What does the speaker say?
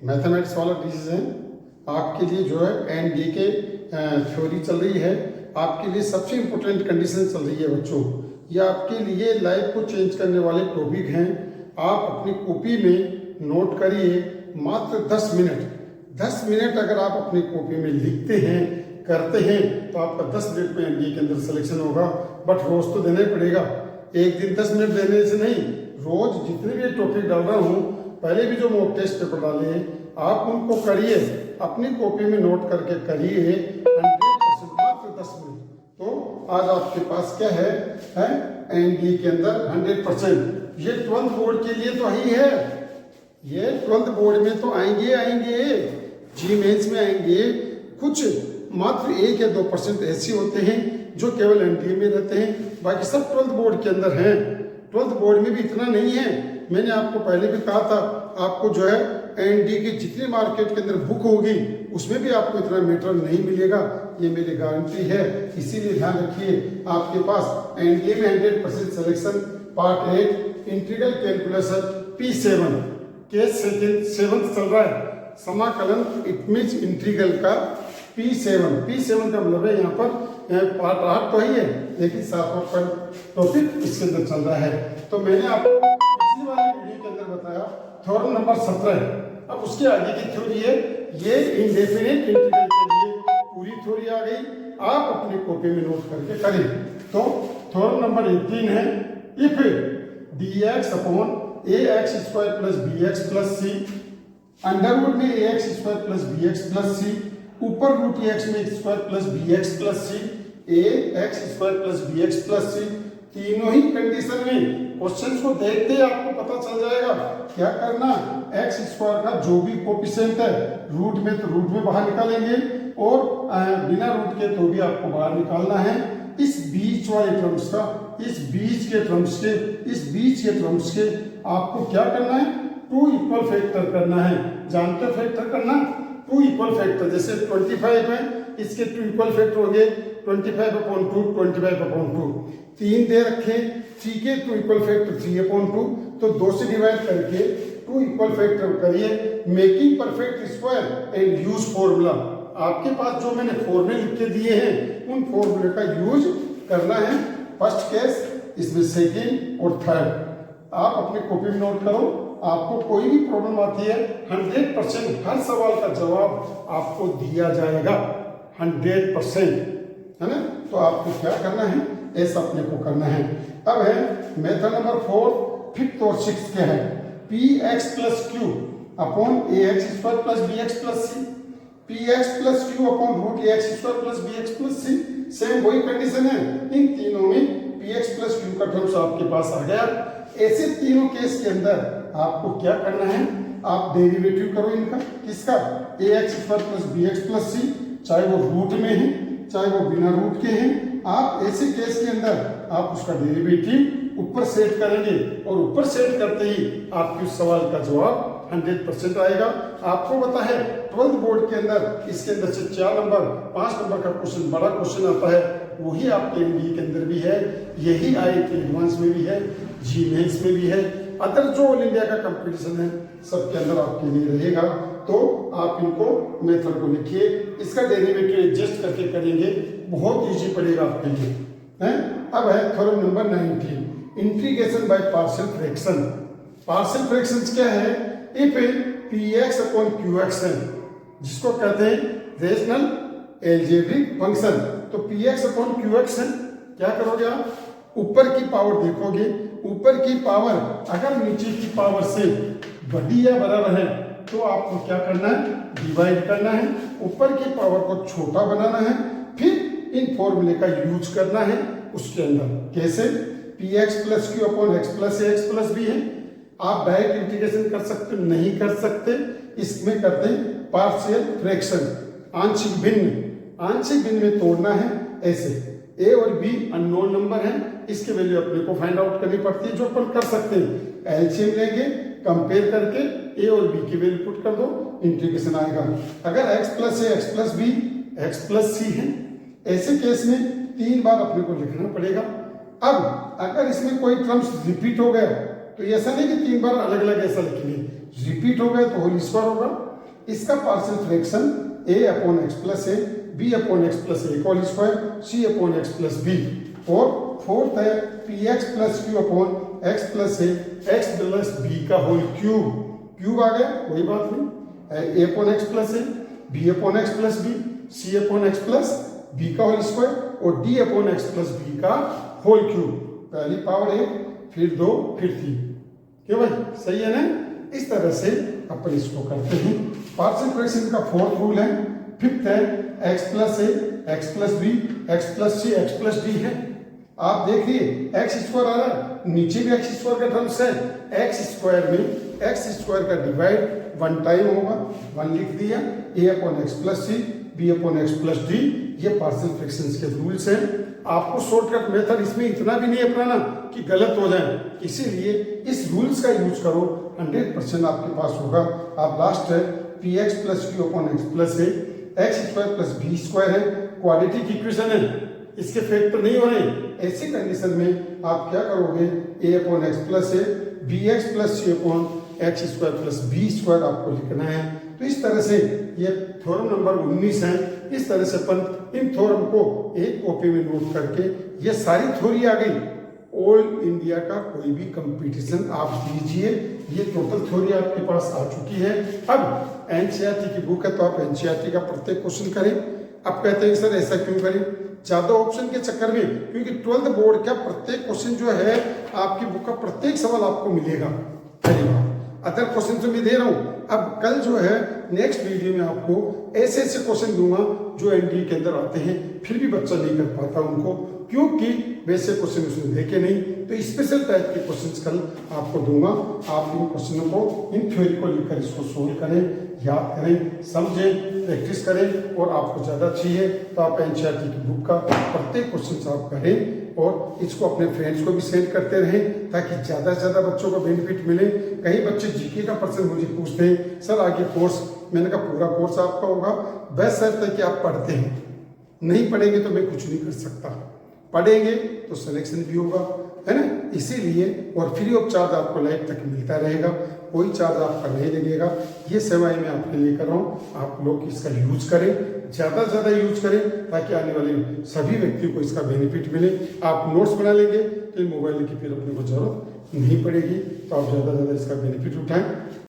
Mathematics वाला decision आपके लिए जो है एनडी के थ्योरी चल रही है, आपके लिए सबसे इम्पोर्टेंट कंडीशन चल रही है बच्चों। ये आपके लिए लाइफ को चेंज करने वाले टॉपिक हैं। आप अपनी कॉपी में नोट करिए, मात्र 10 मिनट 10 मिनट अगर आप अपनी कॉपी में लिखते हैं, करते हैं, तो आपका 10 मिनट में एनडीए के अंदर सिलेक्शन होगा। बट रोज तो देना ही पड़ेगा, एक दिन 10 मिनट देने से नहीं, रोज जितने भी टॉपिक डाल रहा हूँ, पहले भी जो मॉक टेस्ट पेपर डाले हैं आप उनको करिए, अपनी कॉपी में नोट करके करिए 100% मात्र 10 मिनट। तो आज आपके पास क्या है एनडीए के अंदर 100%। ये 12th बोर्ड के लिए तो ही है, ये 12th बोर्ड में तो आएंगे, जी मेंस में आएंगे। कुछ मात्र 1 या 2% ऐसे होते हैं जो केवल एनडीए में रहते हैं, बाकी सब 12th बोर्ड के अंदर हैं। 12th बोर्ड में भी इतना नहीं है, मैंने आपको पहले भी कहा था, आपको जो है एनडीए की जितनी मार्केट के अंदर बुक होगी उसमें भी आपको इतना मैटर नहीं मिलेगा, ये मेरी गारंटी है। इसीलिए ध्यान रखिए, आपके पास एनडीए में 100% selection part 8 integral calculation P7 case second 7 चल रहा है, समाकलन इट मींस इंटीग्रल का P7 का मतलब है यहाँ पर पार्ट 8 तो ही है, लेकिन 7वां टॉपिक इसके अंदर चल रहा है। तो मैंने आपको पिछली वाली वीडियो के अंदर बताया थ्योरम नंबर 17 है। अब उसके आगे की थ्योरी है, ये इंडेफिनिट इंटीग्रल के लिए पूरी थ्योरी आ गई, आप अपनी कॉपी में नोट करके करें। तो थ्योरम नंबर 18 है, if dx upon ax square plus bx plus c, under root में ax square plus bx plus c, ऊपर रूट x में x square plus bx plus c, ax square plus bx plus c, तीनों ही condition में questions को देखते ही आपको पता चल जाएगा क्या करना। एक्स स्क्वायर का जो भी कोफिशिएंट है रूट में, तो रूट में बाहर निकालेंगे, और बिना रूट के तो भी आपको बाहर निकालना है। इस बीच वाले टर्म्स का, इस बीच के टर्म्स के आपको क्या करना है, 2 इक्वल फैक्टर करना है। जानते फैक्टर करना, 2 इक्वल फैक्टर, जैसे 25 है, इसके 2 इक्वल फैक्टर हो गए 25/2, 25/2, 3 दे रखे, ठीक है, 2 इक्वल फैक्टर 3/2, तो 2 से डिवाइड करके 2 इक्वल फैक्टर करिए, making perfect square and use formula. आपके पास जो मैंने फॉर्मूले लिख के दिए हैं उन फॉर्मूले का यूज करना है। फर्स्ट केस, इसमें सेकेंड और थर्ड आप अपनी कॉपी में नोट करो। आपको कोई भी प्रॉब्लम आती है 100% हर सवाल का जवाब आपको दिया जाएगा 100%, है ना। तो आपको क्या करना है, ऐसा अपने को करना है। अब है मेथड नंबर 4, 5th और 6th क्या है, px plus Q upon ax square plus bx plus c, px plus Q upon root ax square plus bx plus c। Same वही कंडीशन है, इन तीनों में px प्लस क्यू का टर्म्स आपके पास आ गया। ऐसे तीनों केस के अंदर आपको क्या करना है, आप डेरिवेटिव करो इनका, किसका, ax square plus bx plus c, चाहे वो रूट में है चाहे वो बिना रूट के हैं। आप ऐसे केस के अंदर आप उसका डेरिवेटिव ऊपर सेट करेंगे, और ऊपर सेट करते ही आपके उस सवाल का जवाब 100% आएगा। आपको पता है 12th बोर्ड के अंदर इसके अंदर से 4 नंबर 5 नंबर का क्वेश्चन, बड़ा क्वेश्चन आता है, वही आपके एनडीए के अंदर भी है, यही आईआईटी एडवांस में भी है, जी मेंस में भी है, अदर जो ऑल इंडिया का कंपटीशन है सबके अंदर आपके लिए रहेगा। तो आप इनको मेथड को लिखिए, इसका डेरिवेटिव एडजस्ट करके करेंगे, बहुत इजी पड़ेगा आपके लिए, है। अब है theorem number 19, integration by partial fraction. Partial fractions क्या है, इफ px अपॉन qx है, जिसको कहते हैं रेशनल एल्जेब्रिक फंक्शन, तो px अपॉन qx है, क्या करोगे आप, ऊपर की पावर देखोगे, ऊपर की पावर अगर नीचे की पावर से बड़ी या बराबर है तो आपको क्या करना है, डिवाइड करना है, ऊपर की पावर को छोटा बनाना है, फिर इन फॉर्मूले का यूज करना है उसके अंदर। कैसे, px plus Q upon x plus A X plus B है, आप डायरेक्ट इंटीग्रेशन कर सकते, नहीं कर सकते, इसमें करते हैं पार्शियल फ्रैक्शन, आंशिक भिन्न में तोड़ना है। ऐसे a और b अननोन नंबर है, इसके वैल्यू अपने को फाइंड आउट करनी पड़ती है, जो अपन कर सकते हैं। एलसीएम लेंगे, कंपेयर करके a और b की वैल्यू पुट कर दो, इंटीग्रेशन आएगा। अगर x plus A X plus B x plus C है, ऐसे केस में 3 बार अपने को लिखना पड़ेगा। अब अगर इसमें कोई टर्म्स रिपीट हो गया तो ऐसा नहीं कि 3 बार अलग अलग ऐसा लिखेंगे, रिपीट हो गए तो होल स्क्वायर होगा। इसका partial fraction a upon X plus A, b upon X plus A whole square, c upon X plus B. और फोर्थ है P X plus Q upon X plus A, X plus B का whole cube. Cube आ गया, कोई बात नहीं, a upon X plus A, b upon X plus B, c upon X plus B का whole square और d upon X plus B का whole cube. पहली पावर 1, फिर 2, फिर 3। क्यों भाई, सही है ना? इस तरह से अपन इसको करते हैं। पार्शियल फ्रैक्शन का फोर्थ रूल है। फिफ्थ है X plus A, X plus B, X plus C, X plus D है। आप देखिए एक्स स्क्वायर आ रहा है, नीचे भी एक्स स्क्वायर का टर्म्स है। एक्स स्क्वायर में एक्स स्क्वायर का डिवाइड 1 टाइम होगा, 1 लिख दिया। A upon X plus C, B upon X plus D, ये पार्शियल फ्रैक्शंस के रूल्स हैं। आपको शॉर्टकट मेथड इसमें इतना भी नहीं अपनाना कि गलत हो जाए, इसीलिए इस रूल्स का यूज करो, 100% आपके पास होगा। आप लास्ट है P X plus Q upon X plus A, X square plus B square है, क्वाड्रेटिक इक्वेशन है, इसके फैक्टर नहीं हो रहे। ऐसी कंडीशन में आप क्या करोगे, A upon X plus A, B X plus C upon X square plus B square आपको लिखना है। तो इस तरह से ये थ्योरम नंबर 19 है। इस तरह से अपन इन थ्योरम को एक कॉपी में नोट करके, ये सारी थ्योरी आ गई। ऑल इंडिया का कोई भी कंपटीशन आप दीजिए, ये टोटल थ्योरी आपके पास आ चुकी है। अब एनसीईआरटी की बुक है तो आप एनसीईआरटी का प्रत्येक क्वेश्चन करें। अब कहते हैं सर ऐसा क्यों करें, ज्यादा ऑप्शन के चक्कर में, क्योंकि 12th बोर्ड का प्रत्येक क्वेश्चन जो है आपकी बुक का प्रत्येक सवाल आपको मिलेगा। अदर क्वेश्चन तो मैं दे रहा हूं। अब कल जो है नेक्स्ट वीडियो में आपको ऐसे ऐसे क्वेश्चन दूंगा जो एनडीए के अंदर आते हैं, फिर भी बच्चा नहीं कर पाता उनको, क्योंकि वैसे क्वेश्चन उसने देखे नहीं। तो स्पेशल टाइप के क्वेश्चंस कल आपको दूंगा। आप इन क्वेश्चनों को, इन थ्योरी को लिखकर इसको सोल्व करें, याद करें, समझें, प्रैक्टिस करें। और आपको ज़्यादा चाहिए तो आप एनसीईआरटी की बुक का प्रत्येक क्वेश्चन आप करें और इसको अपने फ्रेंड्स को भी सेंड करते रहें, ताकि ज़्यादा से ज़्यादा बच्चों को बेनिफिट मिले। कई बच्चे जीके का पर्सन मुझे पूछते हैं सर आगे कोर्स, मैंने कहा पूरा कोर्स आपका होगा, बस शर्त है कि आप पढ़ते हैं। नहीं पढ़ेंगे तो मैं कुछ नहीं कर सकता, पढ़ेंगे तो सिलेक्शन भी होगा, है ना? इसीलिए और फ्री ऑफ चार्ज आपको लाइफ तक मिलता रहेगा, कोई चार्ज आपका नहीं लगेगा। ये सेवाएं मैं आपके लिए कर रहा हूँ, आप लोग इसका यूज करें, ज़्यादा से ज़्यादा यूज करें, ताकि आने वाले सभी व्यक्तियों को इसका बेनिफिट मिले। आप नोट्स बना लेंगे तो मोबाइल की फिर अपने को जरूरत नहीं पड़ेगी, तो आप ज़्यादा से ज़्यादा इसका बेनिफिट उठाएं।